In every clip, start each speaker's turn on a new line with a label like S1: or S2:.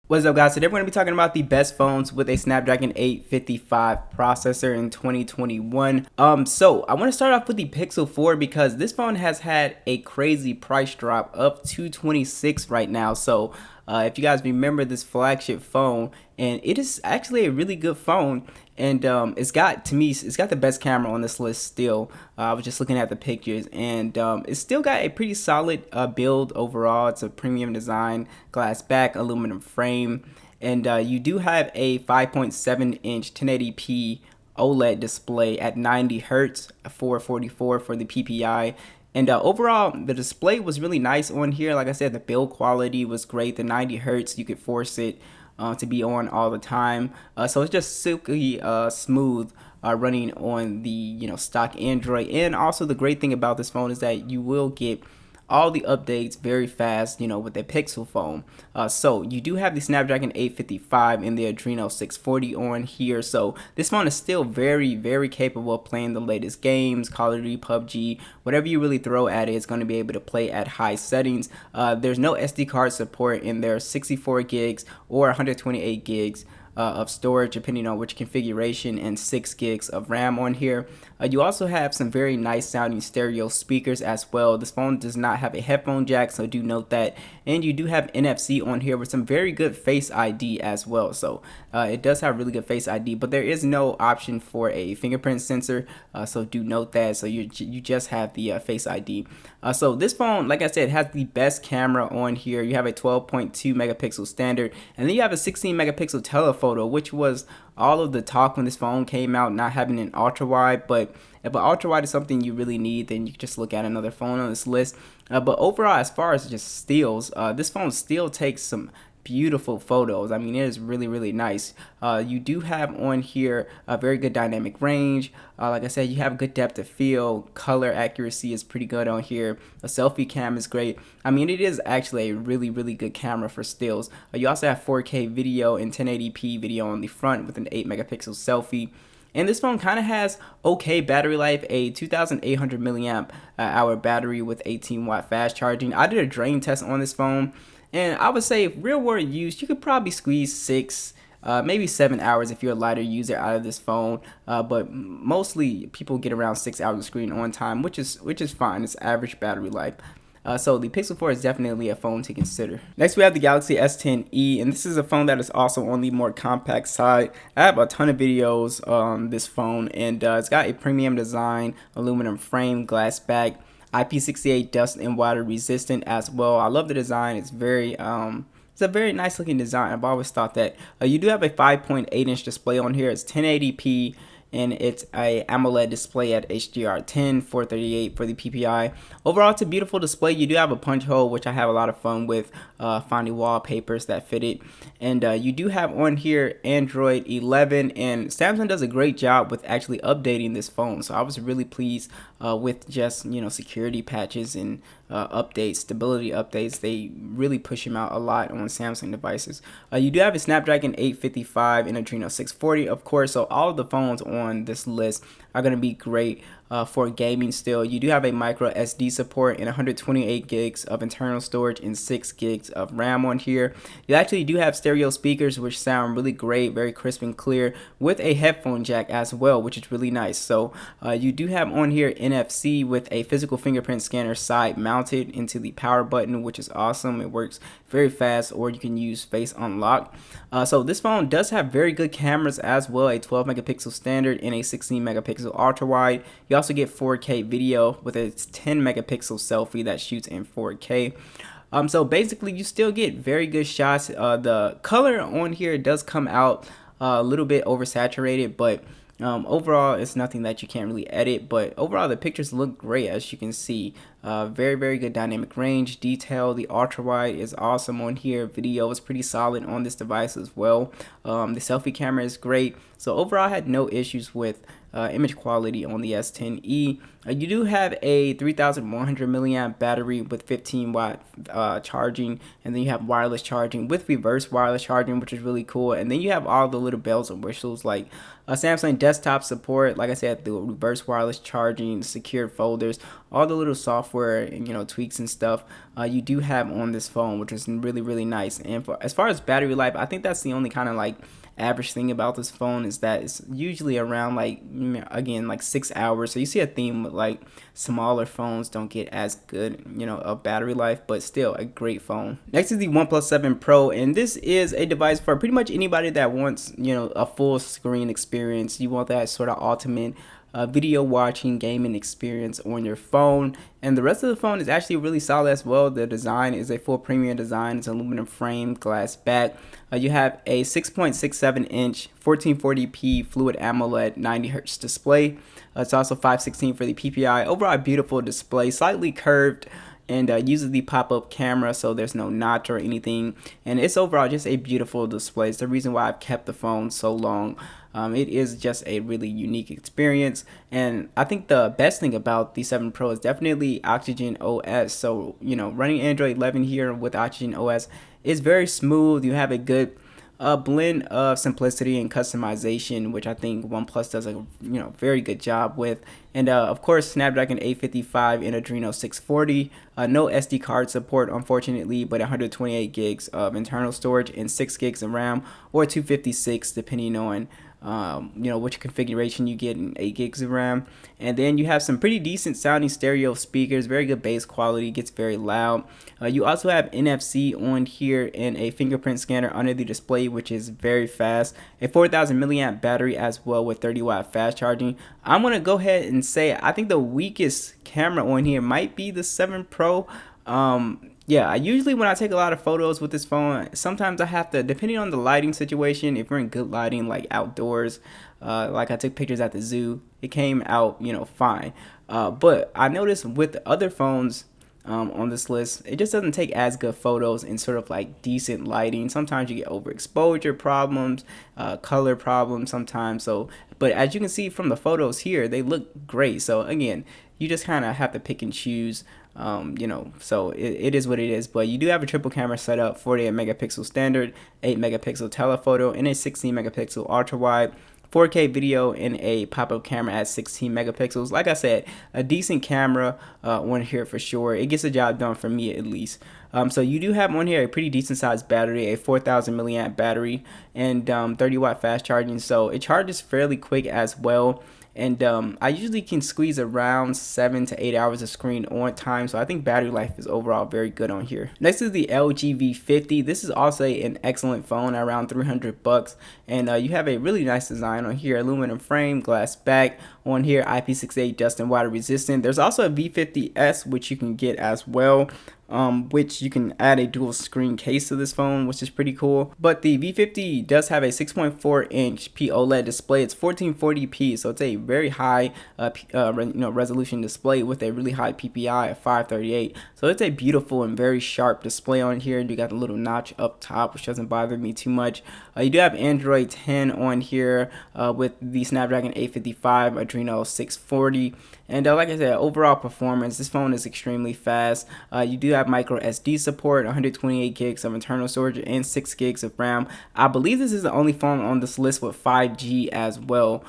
S1: What's up, guys? Today we're going to be talking about the best phones with a Snapdragon 855 processor in 2021. So I want to start off with the Pixel 4 because this phone has had a crazy price drop up to 26 right now. So if you guys remember this flagship phone, and it is actually a really good phone, and it's got, to me, it's got the best camera on this list still. I was just looking at the pictures, and it's still got a pretty solid build overall. It's a premium design, glass back, aluminum frame, and you do have a 5.7-inch 1080p OLED display at 90 hertz, 444 for the PPI. And overall, the display was really nice on here. Like I said, the build quality was great. The 90 hertz, you could force it to be on all the time. So it's just silky smooth running on the stock Android. And also the great thing about this phone is that you will get all the updates very fast, with the Pixel phone. So you do have the Snapdragon 855 and the Adreno 640 on here. So this phone is still very, very capable of playing the latest games, Call of Duty, PUBG, whatever you really throw at it, it's going to be able to play at high settings. There's no SD card support in there, 64 gigs or 128 gigs. Of storage depending on which configuration, and 6 gigs of RAM on here. You also have some very nice sounding stereo speakers as well. This phone does not have a headphone jack, so do note that. And you do have NFC on here with some very good Face ID as well. So it does have really good Face ID, but there is no option for a fingerprint sensor, so do note that. So you just have the Face ID. So this phone, like I said, has the best camera on here. You have a 12.2 megapixel standard, and then you have a 16 megapixel telephoto, which was all of the talk when this phone came out, not having an ultra wide. But if an ultra wide is something you really need, then you can just look at another phone on this list. But overall, as far as just stills, this phone still takes some beautiful photos. I mean, it is really, really nice. You do have on here a very good dynamic range. Like I said, you have good depth of field. Color accuracy is pretty good on here. A selfie cam is great. I mean, it is actually a really, really good camera for stills. You also have 4K video and 1080p video on the front with an 8 megapixel selfie. And this phone kind of has okay battery life, a 2,800 milliamp hour battery with 18 watt fast charging. I did a drain test on this phone, and I would say real world use, you could probably squeeze 6, maybe 7 hours if you're a lighter user out of this phone. But mostly people get around 6 hours of screen on time, which is fine. It's average battery life. So the Pixel 4 is definitely a phone to consider. Next, we have the Galaxy S10e, and this is a phone that is also on the more compact side. I have a ton of videos on this phone, and it's got a premium design, aluminum frame, glass back, IP68 dust and water resistant as well. I love the design. It's a very nice looking design. I've always thought that. You do have a 5.8-inch display on here. It's 1080p, and it's a AMOLED display at HDR10, 438 for the PPI. Overall, it's a beautiful display. You do have a punch hole, which I have a lot of fun with, finding wallpapers that fit it. And you do have on here Android 11, and Samsung does a great job with actually updating this phone. So I was really pleased with just security patches and updates, stability updates. They really push them out a lot on Samsung devices. You do have a Snapdragon 855 and Adreno 640, of course. So all of the phones on this list are going to be great for gaming still. You do have a micro SD support and 128 gigs of internal storage and 6 gigs of RAM on here. You actually do have stereo speakers, which sound really great, very crisp and clear, with a headphone jack as well, which is really nice. So you do have on here NFC with a physical fingerprint scanner side mounted into the power button, which is awesome. It works very fast, or you can use face unlock. So this phone does have very good cameras as well, a 12 megapixel standard and a 16 megapixel ultra wide. You also get 4K video with a 10 megapixel selfie that shoots in 4K. So basically you still get very good shots. The color on here does come out a little bit oversaturated, but overall it's nothing that you can't really edit. But overall the pictures look great, as you can see. Very, very good dynamic range, detail. The ultra wide is awesome on here. Video is pretty solid on this device as well. The selfie camera is great. So overall I had no issues with image quality on the S10e. You do have a 3,100 milliamp battery with 15 watt charging, and then you have wireless charging with reverse wireless charging, which is really cool. And then you have all the little bells and whistles like Samsung desktop support, like I said, the reverse wireless charging, secured folders, all the little software software and tweaks and stuff you do have on this phone, which is really nice. And as far as battery life, I think that's the only kind of like average thing about this phone is that it's usually around like, again, like 6 hours. So you see a theme with like smaller phones don't get as good of battery life, but still a great phone. Next is the OnePlus 7 Pro, and this is a device for pretty much anybody that wants a full screen experience. You want that sort of ultimate video watching gaming experience on your phone, and the rest of the phone is actually really solid as well. The design is a full premium design. It's aluminum frame, glass back. You have a 6.67 inch 1440p fluid AMOLED 90 Hz display. It's also 516 for the PPI. Overall, a beautiful display, slightly curved, and uses the pop-up camera, so there's no notch or anything, and it's overall just a beautiful display. It's the reason why I've kept the phone so long. It is just a really unique experience, and I think the best thing about the 7 Pro is definitely Oxygen OS. So running Android 11 here with Oxygen OS is very smooth. You have a good blend of simplicity and customization, which I think OnePlus does a very good job with. And of course, Snapdragon 855 and Adreno 640. No SD card support, unfortunately, but 128 gigs of internal storage and 6 gigs of RAM, or 256 depending on which configuration you get, in 8 gigs of RAM. And then you have some pretty decent sounding stereo speakers, very good bass quality, gets very loud. You also have NFC on here and a fingerprint scanner under the display, which is very fast. A 4,000 milliamp battery as well with 30-watt fast charging. I'm gonna go ahead and say I think the weakest camera on here might be the 7 Pro. Yeah, I usually, when I take a lot of photos with this phone, sometimes I have to, depending on the lighting situation, if we're in good lighting, like outdoors, like I took pictures at the zoo, it came out, fine. But I noticed with other phones on this list, it just doesn't take as good photos in sort of like decent lighting. Sometimes you get overexposure problems, color problems sometimes. So, but as you can see from the photos here, they look great. So again, you just kind of have to pick and choose. So it is what it is, but you do have a triple camera setup, 48 megapixel standard, 8 megapixel telephoto, and a 16 megapixel ultra wide, 4K video, and a pop-up camera at 16 megapixels. Like I said, a decent camera on here for sure. It gets the job done for me at least. So you do have on here a pretty decent sized battery, a 4,000 milliamp battery, and 30-watt fast charging. So it charges fairly quick as well. And I usually can squeeze around 7 to 8 hours of screen on time, so I think battery life is overall very good on here. Next is the LG V50. This is also an excellent phone, around $300, and you have a really nice design on here. Aluminum frame, glass back on here, IP68 dust and water resistant. There's also a V50s, which you can get as well. Which you can add a dual screen case to this phone, which is pretty cool. But the V50 does have a 6.4 inch OLED display. It's 1440p, so it's a very high resolution display with a really high PPI of 538. So it's a beautiful and very sharp display on here. You got the little notch up top, which doesn't bother me too much. You do have Android 10 on here with the Snapdragon 855, Adreno 640. And like I said, overall performance, this phone is extremely fast. You do have micro SD support, 128 gigs of internal storage, and 6 gigs of RAM. I believe this is the only phone on this list with 5G as well.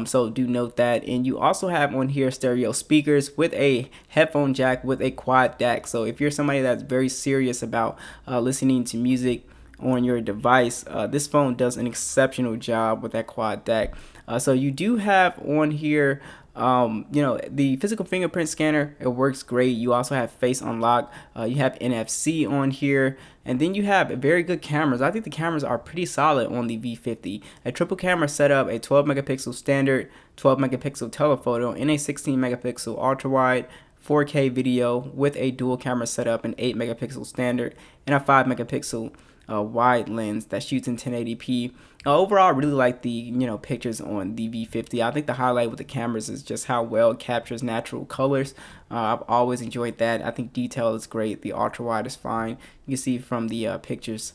S1: So do note that. And you also have on here stereo speakers with a headphone jack with a quad DAC. So if you're somebody that's very serious about listening to music on your device, this phone does an exceptional job with that quad DAC. So you do have on here the physical fingerprint scanner. It works great. You also have face unlock. You have NFC on here, and then you have very good cameras. I think the cameras are pretty solid on the V50. A triple camera setup, a 12 megapixel standard, 12 megapixel telephoto, and a 16 megapixel ultra wide, 4K video with a dual camera setup, an 8 megapixel standard, and a 5 megapixel wide lens that shoots in 1080p. Overall, I really like the pictures on the V50. I think the highlight with the cameras is just how well it captures natural colors. I've always enjoyed that. I think detail is great. The ultra wide is fine. You can see from the pictures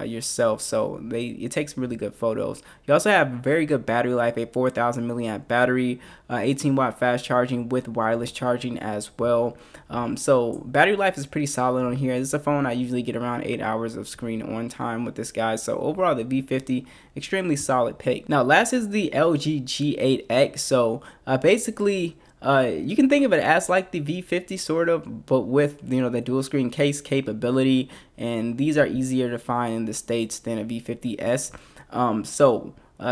S1: yourself, so it takes really good photos. You also have very good battery life, a 4,000 milliamp battery, 18-watt fast charging with wireless charging as well. So battery life is pretty solid on here. This is a phone I usually get around 8 hours of screen on time with this guy. So overall, the V50, extremely solid pick. Now last is the LG G8X. So basically You can think of it as like the V50 sort of, but with the dual screen case capability, and these are easier to find in the States than a V50s.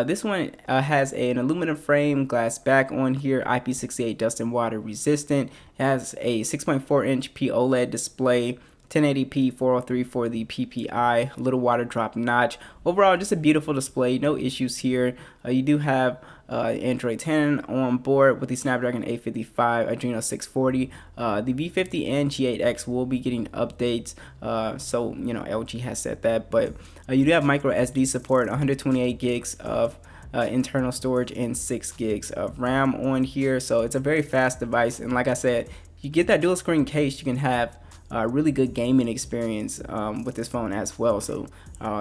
S1: This one has an aluminum frame, glass back on here, IP68 dust and water resistant. It has a 6.4-inch POLED display, 1080p 403 for the PPI, little water drop notch. Overall, just a beautiful display, no issues here. You do have Android 10 on board with the Snapdragon 855 Adreno 640. The V50 and G8X will be getting updates, so LG has said that. But you do have micro SD support, 128 gigs of internal storage and 6 gigs of RAM on here. So it's a very fast device, and like I said, you get that dual screen case, you can have really good gaming experience with this phone as well. So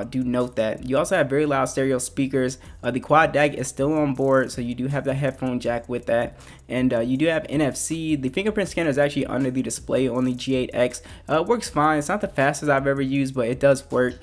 S1: do note that. You also have very loud stereo speakers. The quad DAC is still on board, so you do have the headphone jack with that, and you do have NFC. The fingerprint scanner is actually under the display on the G8X. It works fine. It's not the fastest I've ever used, but it does work.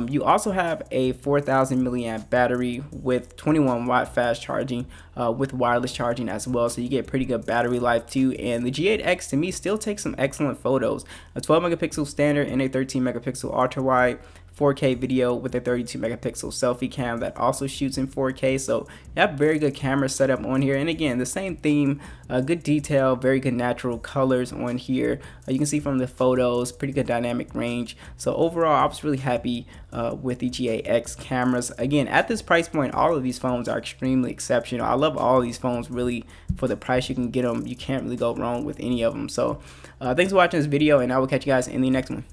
S1: You also have a 4,000 milliamp battery with 21 watt fast charging with wireless charging as well, so you get pretty good battery life too. And the G8X to me still takes some excellent photos. A 12 megapixel standard and a 13 megapixel ultra wide, 4K video with a 32 megapixel selfie cam that also shoots in 4K. So you have very good camera setup on here, and again, the same theme, good detail, very good natural colors on here. You can see from the photos, pretty good dynamic range. So overall, I was really happy with the G8X cameras. Again, at this price point, all of these phones are extremely exceptional. I love all of these phones. Really, for the price you can get them, you can't really go wrong with any of them. So thanks for watching this video, and I will catch you guys in the next one.